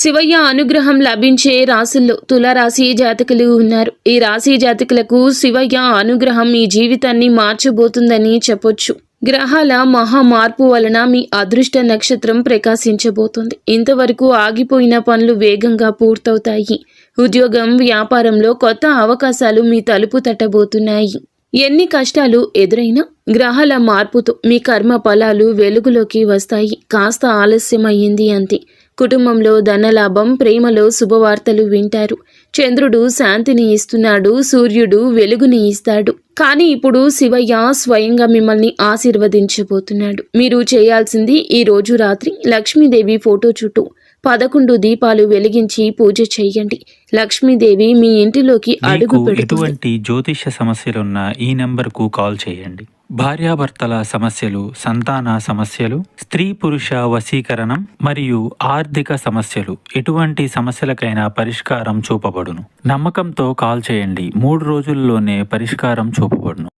శివయ్య అనుగ్రహం లభించే రాశుల్లో తులారాశి జాతకులు ఉన్నారు. ఈ రాశి జాతకులకు శివయ్య అనుగ్రహం మీ జీవితాన్ని మార్చబోతుందని చెప్పొచ్చు. గ్రహాల మహా మార్పు వలన మీ అదృష్ట నక్షత్రం ప్రకాశించబోతుంది. ఇంతవరకు ఆగిపోయిన పనులు వేగంగా పూర్తవుతాయి. ఉద్యోగం, వ్యాపారంలో కొత్త అవకాశాలు మీ తలుపు తట్టబోతున్నాయి. ఎన్ని కష్టాలు ఎదురైనా గ్రహాల మార్పుతో మీ కర్మ ఫలాలు వెలుగులోకి వస్తాయి. కాస్త ఆలస్యమయ్యింది అంతే. కుటుంబంలో ధనలాభం, ప్రేమలో శుభవార్తలు వింటారు. చంద్రుడు శాంతిని ఇస్తున్నాడు, సూర్యుడు వెలుగుని ఇస్తాడు. కానీ ఇప్పుడు శివయ్య స్వయంగా మిమ్మల్ని ఆశీర్వదించబోతున్నాడు. మీరు చేయాల్సింది ఈ రోజు రాత్రి లక్ష్మీదేవి ఫోటో చుట్టూ 11 దీపాలు వెలిగించి పూజ చేయండి. లక్ష్మీదేవి మీ ఇంటిలోకి అడుగు పెడుతుంది. ఎటువంటి జ్యోతిష సమస్యలున్నా ఈ నెంబర్కు కాల్ చేయండి. భార్యాభర్తల సమస్యలు, సంతాన సమస్యలు, స్త్రీ పురుష వశీకరణం మరియు ఆర్థిక సమస్యలు, ఎటువంటి సమస్యలకైనా పరిష్కారం చూపబడును. నమ్మకంతో కాల్ చేయండి. 3 రోజుల్లోనే పరిష్కారం చూపబడును.